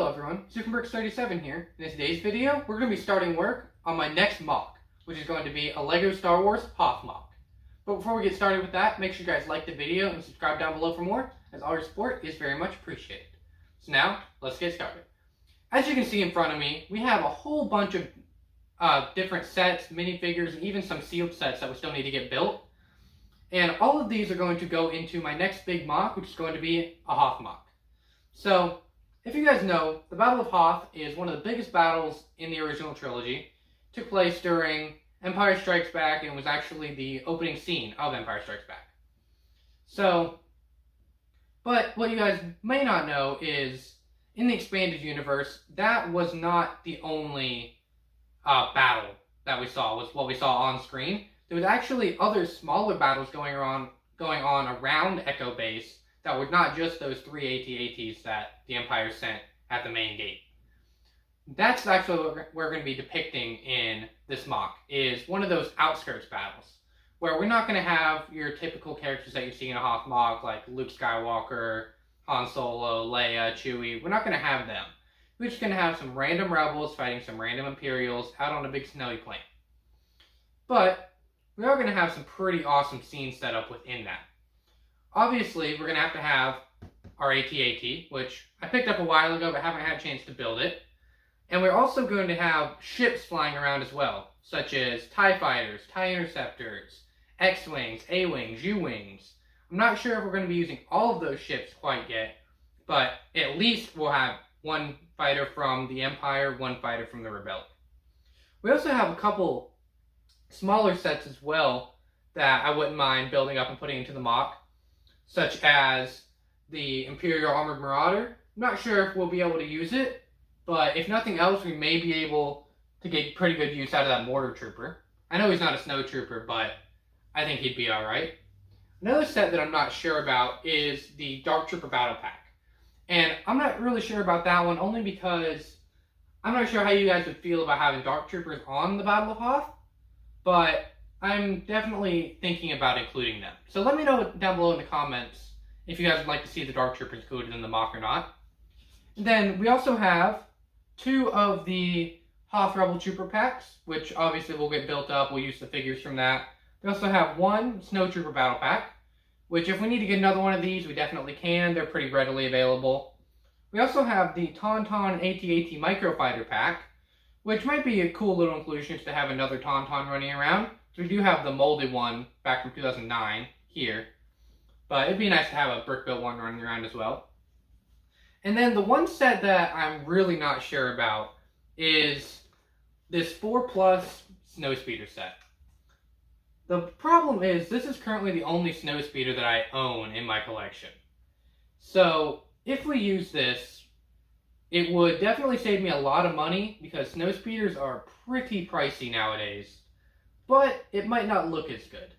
Hello everyone, Zuckerberg37 here. In today's video, we're going to be starting work on my next mock, which is going to be a LEGO Star Wars Hoth mock. But before we get started with that, make sure you guys like the video and subscribe down below for more, as all your support is very much appreciated. So now, let's get started. As you can see in front of me, we have a whole bunch of different sets, minifigures, and even some sealed sets that we still need to get built. And all of these are going to go into my next big mock, which is going to be a Hoth mock. So, if you guys know, the Battle of Hoth is one of the biggest battles in the original trilogy. It took place during Empire Strikes Back and was actually the opening scene of Empire Strikes Back. So, but what you guys may not know is, in the expanded universe, that was not the only battle that we saw, was what we saw on screen. There was actually other smaller battles going on around Echo Base that were not just those 3 AT-ATs that the Empire sent at the main gate. That's actually what we're going to be depicting in this mock, is one of those outskirts battles, where we're not going to have your typical characters that you see in a Hoth mock, like Luke Skywalker, Han Solo, Leia, Chewie. We're not going to have them. We're just going to have some random rebels fighting some random Imperials out on a big snowy plain. But we are going to have some pretty awesome scenes set up within that. Obviously, we're going to have our AT-AT, which I picked up a while ago but haven't had a chance to build it. And we're also going to have ships flying around as well, such as TIE Fighters, TIE Interceptors, X-Wings, A-Wings, U-Wings. I'm not sure if we're going to be using all of those ships quite yet, but at least we'll have one fighter from the Empire, one fighter from the Rebellion. We also have a couple smaller sets as well that I wouldn't mind building up and putting into the mock, such as the Imperial Armored Marauder. I'm not sure if we'll be able to use it, but if nothing else, we may be able to get pretty good use out of that Mortar Trooper. I know he's not a Snow Trooper, but I think he'd be alright. Another set that I'm not sure about is the Dark Trooper Battle Pack. And I'm not really sure about that one, only because I'm not sure how you guys would feel about having Dark Troopers on the Battle of Hoth, but I'm definitely thinking about including them. So let me know down below in the comments if you guys would like to see the Dark Troopers included in the mock or not. And then we also have 2 of the Hoth Rebel Trooper packs, which obviously will get built up. We'll use the figures from that. We also have 1 Snow Trooper Battle Pack, which if we need to get another one of these, we definitely can. They're pretty readily available. We also have the Tauntaun AT-AT Microfighter Pack, which might be a cool little inclusion just to have another Tauntaun running around. So we do have the molded one back from 2009 here, but it'd be nice to have a brick-built one running around as well. And then the one set that I'm really not sure about is this 4+ Snowspeeder set. The problem is, this is currently the only Snowspeeder that I own in my collection. So, if we use this, it would definitely save me a lot of money, because Snowspeeders are pretty pricey nowadays. But it might not look as good.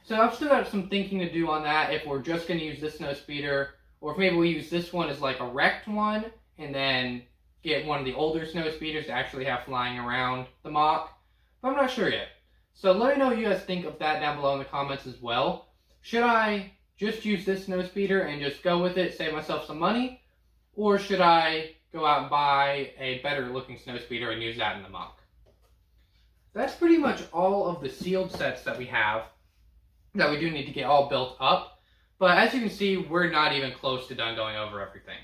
So I've still got some thinking to do on that, if we're just going to use this Snowspeeder, or if maybe we use this one as like a wrecked one, and then get one of the older Snowspeeders to actually have flying around the mock. But I'm not sure yet. So let me know what you guys think of that down below in the comments as well. Should I just use this Snowspeeder and just go with it, save myself some money? Or should I go out and buy a better looking Snowspeeder and use that in the mock? That's pretty much all of the sealed sets that we have that we do need to get all built up. But as you can see, we're not even close to done going over everything.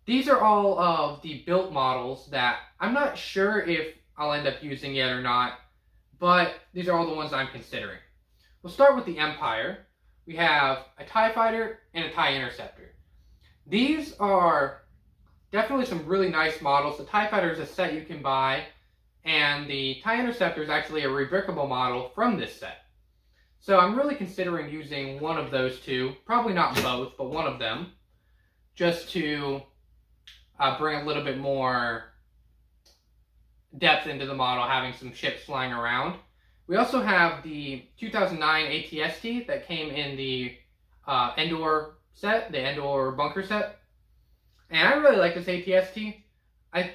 These are all of the built models that I'm not sure if I'll end up using yet or not, but these are all the ones I'm considering. We'll start with the Empire. We have a TIE Fighter and a TIE Interceptor. These are definitely some really nice models. The TIE Fighter is a set you can buy, and the TIE Interceptor is actually a rebrickable model from this set. So I'm really considering using one of those two, probably not both, but one of them, just to bring a little bit more depth into the model, having some ships flying around. We also have the 2009 AT-ST that came in the Endor set, the Endor bunker set. And I really like this AT-ST. I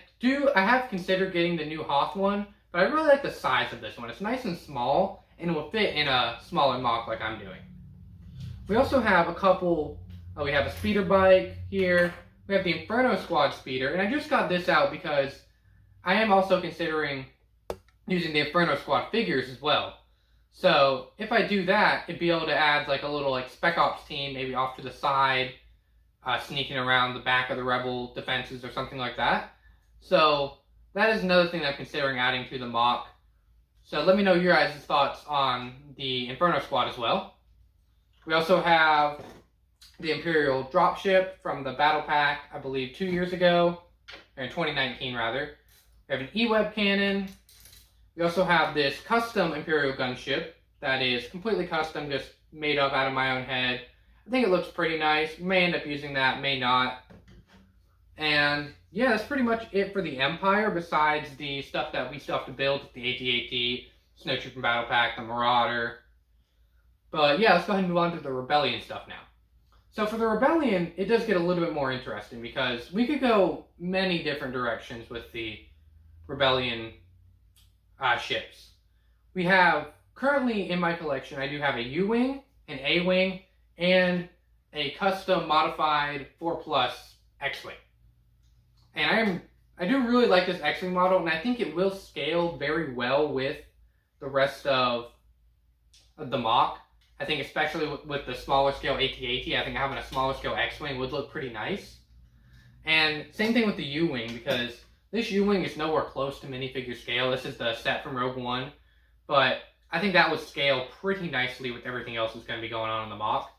have considered getting the new Hoth one, but I really like the size of this one. It's nice and small, and it will fit in a smaller mock like I'm doing. We also have a couple, we have a speeder bike here, We we have the Inferno Squad Speeder, and I just got this out because I am also considering using the Inferno Squad figures as well. So if I do that, it'd be able to add like a little like Spec Ops team, maybe off to the side, sneaking around the back of the Rebel defenses or something like that. So that is another thing that I'm considering adding to the mock. So let me know your guys' thoughts on the Inferno Squad as well. We also have the Imperial Dropship from the Battle Pack, I believe 2 years ago, or in 2019 rather. We have an E-Web cannon. We also have this custom Imperial gunship that is completely custom, just made up out of my own head. I think it looks pretty nice. May end up using that, may not. And yeah, that's pretty much it for the Empire, besides the stuff that we still have to build, the AT-AT, Snowtrooper Battle Pack, the Marauder. But yeah, let's go ahead and move on to the Rebellion stuff now. So for the Rebellion, it does get a little bit more interesting because we could go many different directions with the Rebellion ships. We have, currently in my collection, I do have a U-Wing, an A-Wing, and a custom modified 4+ X-Wing. And I do really like this X-Wing model, and I think it will scale very well with the rest of the mock. I think especially with the smaller scale AT-AT, I think having a smaller scale X-Wing would look pretty nice. And same thing with the U-Wing, because this U-Wing is nowhere close to minifigure scale. This is the set from Rogue One, but I think that would scale pretty nicely with everything else that's going to be going on in the mock.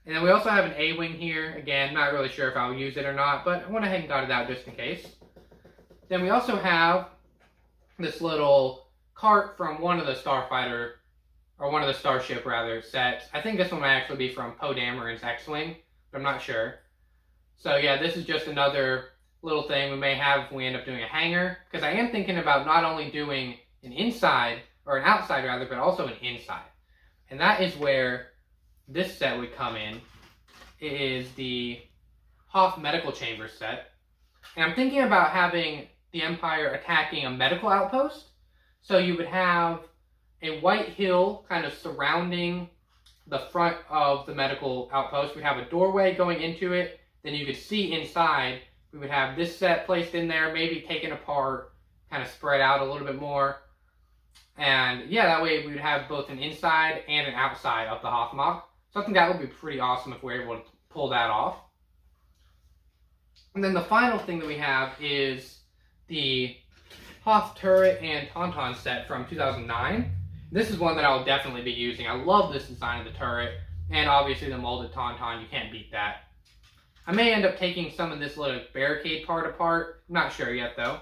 And then we also have an A-Wing here. Again, not really sure if I'll use it or not, but I went ahead and got it out just in case. Then we also have this little cart from one of the Starfighter, or one of the Starship rather, sets. I think this one might actually be from Poe Dameron's X-Wing, but I'm not sure. So yeah, this is just another little thing we may have if we end up doing a hangar, because I am thinking about not only doing an inside, or an outside rather, but also an inside. And that is where this set would come in. It is the Hoth Medical Chamber set. And I'm thinking about having the Empire attacking a medical outpost. So you would have a white hill kind of surrounding the front of the medical outpost. We'd have a doorway going into it. Then you could see inside. We would have this set placed in there, maybe taken apart, kind of spread out a little bit more. And yeah, that way we would have both an inside and an outside of the Hoth mock. So I think that would be pretty awesome if we're able to pull that off. And then the final thing that we have is the Hoth turret and tauntaun set from 2009. This is one that I'll definitely be using. I love this design of the turret, and obviously the molded tauntaun, you can't beat that. I may end up taking some of this little barricade part apart. I'm not sure yet though.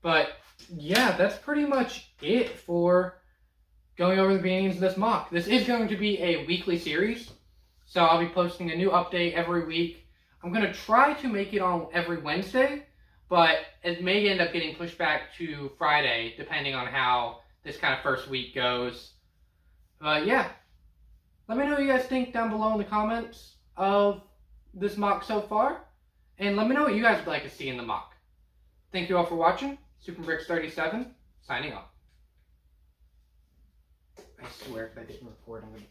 But yeah, that's pretty much it for going over the beginnings of this mock. This is going to be a weekly series, so I'll be posting a new update every week. I'm going to try to make it on every Wednesday, but it may end up getting pushed back to Friday, depending on how this kind of first week goes. But yeah, let me know what you guys think down below in the comments of this mock so far, and let me know what you guys would like to see in the mock. Thank you all for watching. SuperBricks37, signing off. I swear if I didn't record, I'm going to